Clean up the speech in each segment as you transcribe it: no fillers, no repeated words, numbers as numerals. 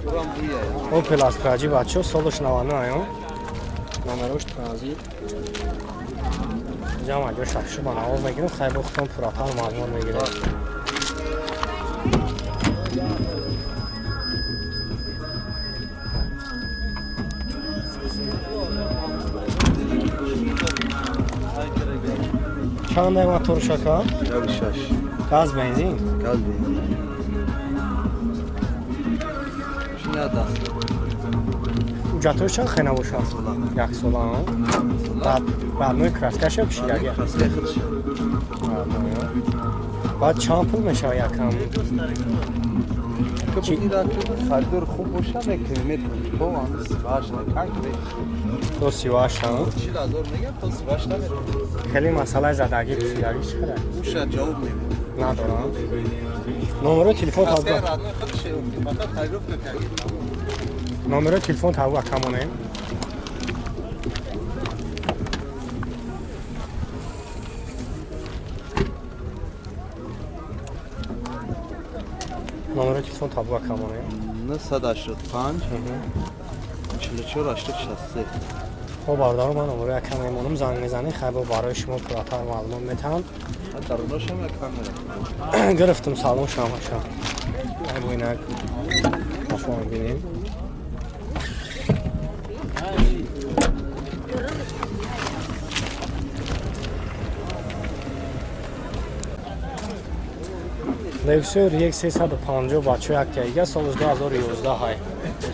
Opel Astra-cı bачо, солош наванаё. Номерош транзит. Ҷамъ ҷо шахши банавол мегирем, хайбо хутон пурратар маълумот мегирем. چند موتور شکا؟ شش. گاز بنزین؟ گاز بنزین. شنیده دست. اجرتش چند خیلی باشه؟ یک سال ها؟ بعد نوع کراسکش بشه یا کراسکه خودشه. بعد چند پول میشه یکم؟ که بودی را که خریدار خوب باشه میکنید تو هم سیواش نکنگ تو سیواش ها؟ 40,000 میگم تو سیواش نمیره. خیلی مسئله زدگی بسیاری چقدر؟ موشه جواب نمیده. ندارم. نمره تلفن تابو. کراسکه رادنه خودشه فقط تعریف نکنید. نمره تلفن تابو کمونه؟ نمره تلفن تابو کمونه؟ 985 44 863. خب باردار من نمره کم ایمانم زنگ میزنی خیلی برای شما پراتر معلومات میتونم. دروناش هم یک کامره. گرفتم سلام شما شما. این اینک افغان بینیم. لکسور 1350 بچه یک تیگه سالش 2011 های.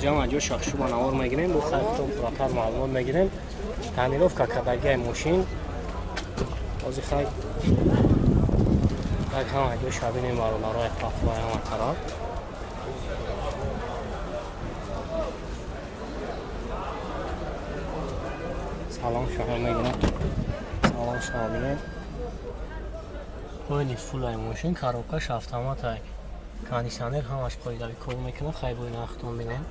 جمع جو شخصی با نوار میگیریم با خیلی پراتر معلومات میگیریم. تعمیرافکا کردگی ماشین از خیلی یک همه جو شبینیم برای افلای همه طرف. سلام شما میگیرم. سلام شما بینیم. این فول های ماشین کاروکاش автомат های. کاندیشنر همش قایداری کار میکنه خیلی باید نختون بینیم.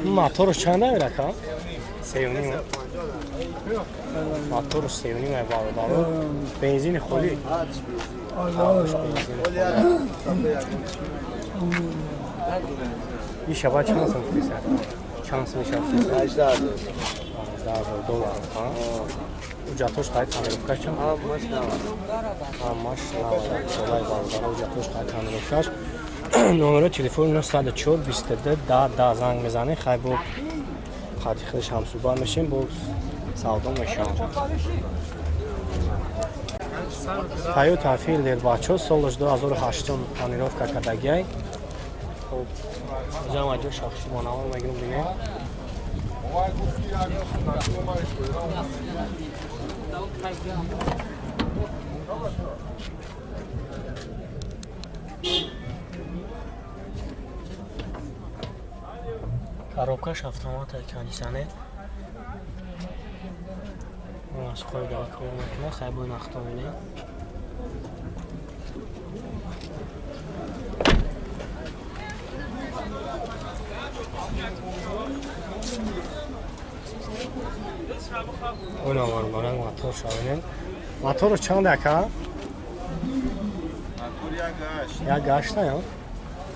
موتورش چنده میره که؟ 3.5 موتورش 3.5 برابر بنزین خالی این شبا چند سم فیصد؟ چند سم میشه فیصد؟ 18,000 دلار اجرتش خیلی تعمیرافکاش چند؟ همش 90 سالای برابر اجرتش خیلی تعمیرافکاش. نمره تلفن 904 22 10 10 زنگ میزنی خیلی با خاطی خودش هم صحبت میشیم با سودا میشیم. خیلی تفیل در بچه سالش 2008 تعمیرافکا کردگی. خب جمع جو شخصی با نوار میگیرم بینیم. коробкаш автомат кандисионер аз ходи кор мекунад хай бо нахто бинед اون آمار بارن موتور شاید موتور چند دکا؟ موتور یک گشت یا؟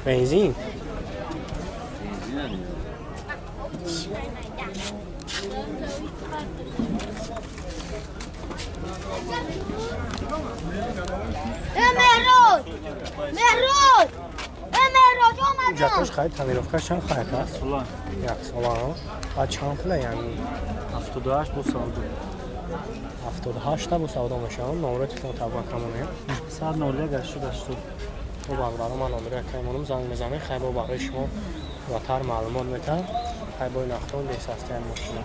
بنزین؟ جاتش خیلی تعمیرافکاش چند خواهد هست؟ سالان یک سالان بعد چند پله یعنی 78 بو سودا 78 تا بو سودا میشه نمره تلفن تابع کمونه 191 80 80 تو برای من نمره کمونم زنگ میزنه خیلی برای شما واتر معلومات میتونم خیلی با نختون لیسانس ماشین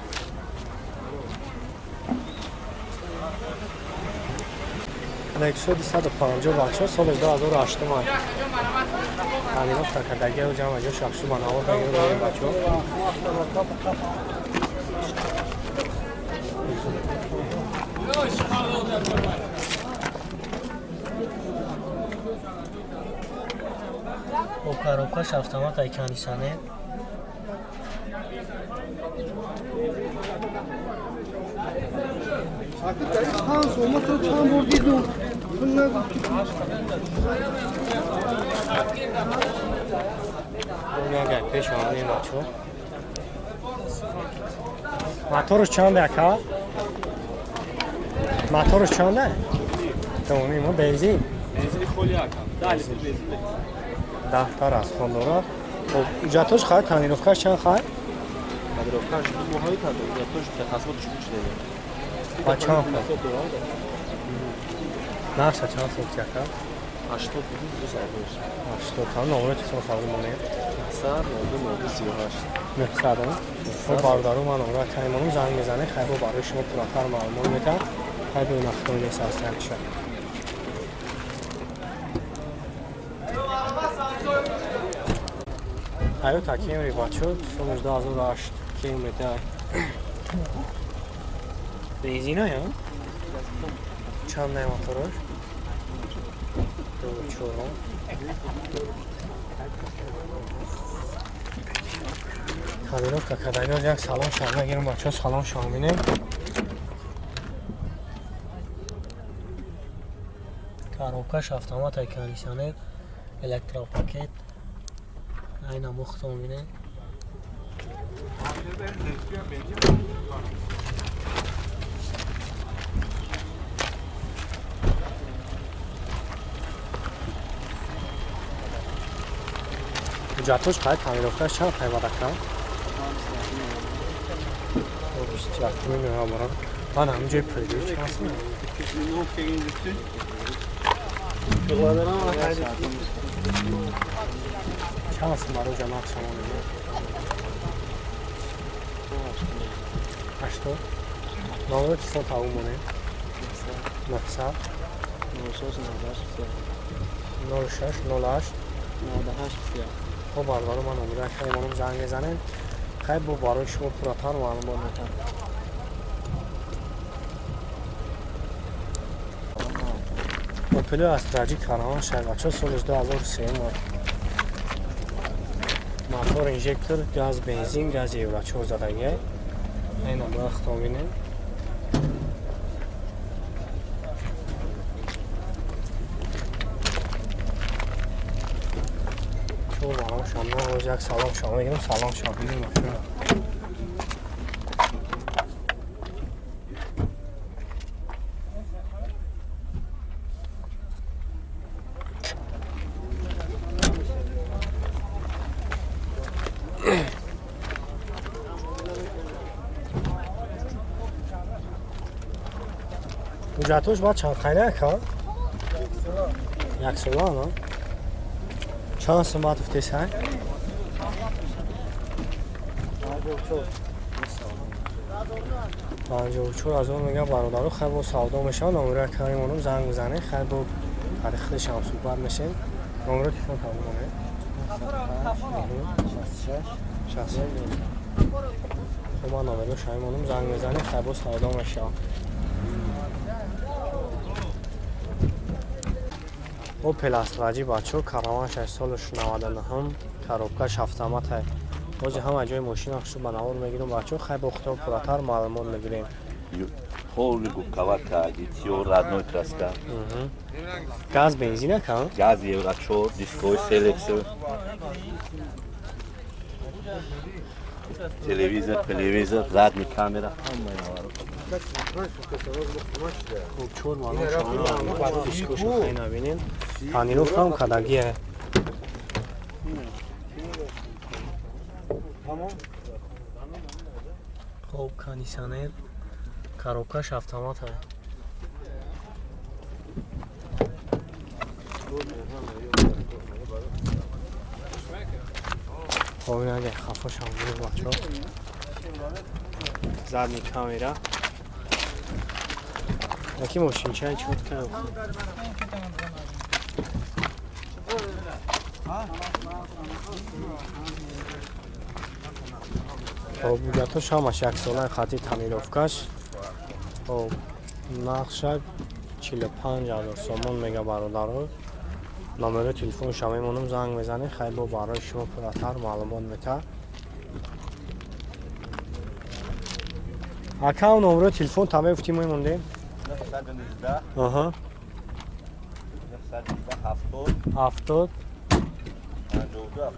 لکسو 250 بچه سال 2008 ماه تعمیرافکا کردگی و جمع جو شخصی با نوار بگیرم این بچه با коробкаш автомат канисане Gel peş anlayayım aço. Motoru çanda ka? Motoru çanda? Tamam mı? Benzin. Benzini kolye akam. Dali benzin. 10 تا از خاندورا خب جاتوش خواهد تانیروفکاش چند خواهد؟ Tadirovkash mohoi tadirovkash تخصص چی شده؟ با چند خواهد؟ نقشه چند سوک چکا؟ 80 بود 2 ساعت داشت. 80 تا نمره چطور خواهد مونه؟ سر مورد 38. نفسد هم؟ خب باردارو من نمره کنیمونم زنگ میزنه خیلی برای شما پراتر معلومات میتن خیلی به نفتون لیس هستن شد Hayır takiyem rivaço sonuçta azı da aşt kilometre benzina ya çam ne motoru doğru çoğun Tadirovka kadar jak salon şamına girin bacho salon şamine коробкаш автомат кондиционер электропакет айна мухтомине جاتوش قاعد تعمیراتش چند قیمت کم؟ 27 میلیون برام. من همینجای پریدیو چند هست چند هست برای جماعت شما میگه؟ 80 نامه چیزا تاون مونه؟ 900 06 08 خب بردارو من نموده خیلی منم زنگ بزنن خیلی با برای شما پراتر معلومات میتن Opel Astra karavan şerbaçı sonuçta 2003 motor injektör gaz benzin gaz evraçı zadagi aynen bu avtomobili çok var şamdan olacak salon şamı gidelim salon şamı gidelim جاتوش با چند خیلی که؟ یک سالانه چند سمت افتیس های؟ 54 از اون میگه برادرو خیلی با سودا میشن نمره کاریمونم زنگ بزنه خیلی با تاریخ شام صحبت میشیم نمره تلفن تمومه 66 خب من نمره شایمونم زنگ بزنه خیلی با سودا میشن Opel Astra بچه کاروان 6 سالش 99 هم коробкаш автомат های بازی هم اجای ماشین اخشو بناور میگیرم بچه خیلی بخته و پراتر معلومات میگیریم Полный губковатка, дитё, родной краска. Gaz benzine kan? Gaz Еврачо, дисковый селекцию. Телевизор, задняя камера. خوب چور معلوم شما دیسکوشو خیلی نبینین تانیروف هم کدگیه خوب کاندیسیونر коробкаш автомат های خب این اگه خفاش هم بود بچه ها زدنی کامیرا یکی ماشین چای چود کرد خب جاتوش همش یک ساله خطی تعمیرافکش خب نقشه 45,000 سومون میگه برادرو номер телефон шама мемонам занг мезанед хай бо барои шумо пурратар маълумот метавад. Акаун номер телефон та мефти мемондем 919 аҳа 919 70 52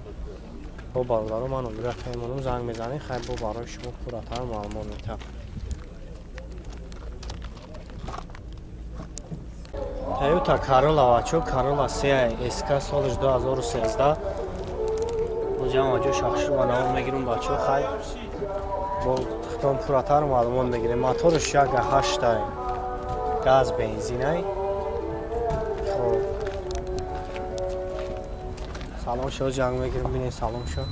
бо бародаро ман номера та мемонам занг мезанед хай бо барои шумо пурратар маълумот метавад. Toyota Corolla бачо Corolla Sea SK соли 2013 муҷам аҷо шахши ва навом мегирум бачо хай бо хитон пурратар маълумот мегирем. Моторш 1.8 газ бензинай. хоб салом шо ҷанг мегирум бинед салом шо.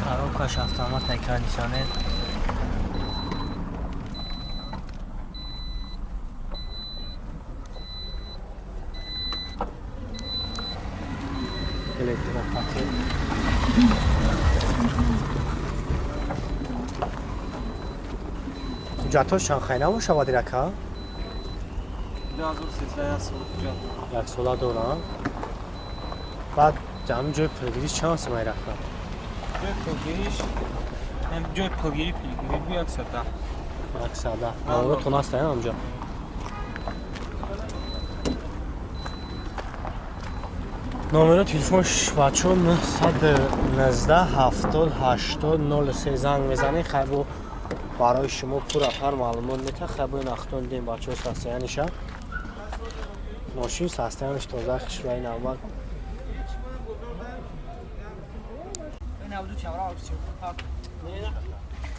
Коробкаш автомат кондиционер. Электропакет. ҳуҷҷатҳош чанд хайна мешавад рака? 2013 сол ҳуҷҷат. Яксола дорам. Баъд ҷамъи ҷои пулгириш чанд сомай рафта? ҷои пулгириш ҷои пулгирӣ пилгирӣ бу 100. 100. Номеротон ҳастае ҳамҷо? номери телефонш бачо 919 70 80 03 занг мезанед хай бо барои шумо пурратар маълумот метавад. хай бо ин ахтон дидем бачо состояниша мошин состояниш тоза хишваи навбат.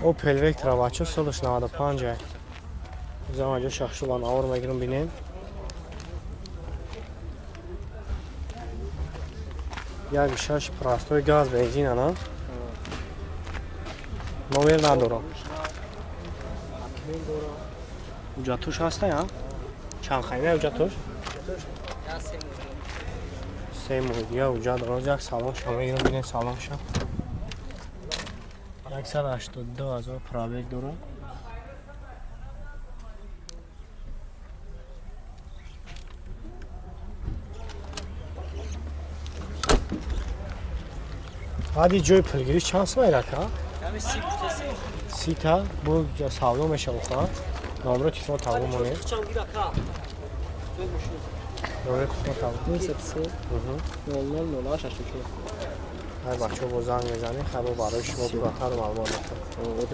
Opel Vectra бачо солиш 95 зам аҷо шахшулан авор мегирум бинем. 1.6 простой газ бензин ана. Номер надорам. ҳуҷҷатош ҳастая? Чанд хайна ҳуҷҷатош? 3 моҳия ҳуҷҷат дорад. як салон шо мегирум бинем салон шо. 182,000 пробег дорад. баъди ҷои пулгириш чанд сомай рака? 30 та бу савдо мешавад. номери телефон тавон монед. номери телефон тавон 0008 ҳай бачо бо занг мезанед хай бо барои шумо пурратар маълумот метавад.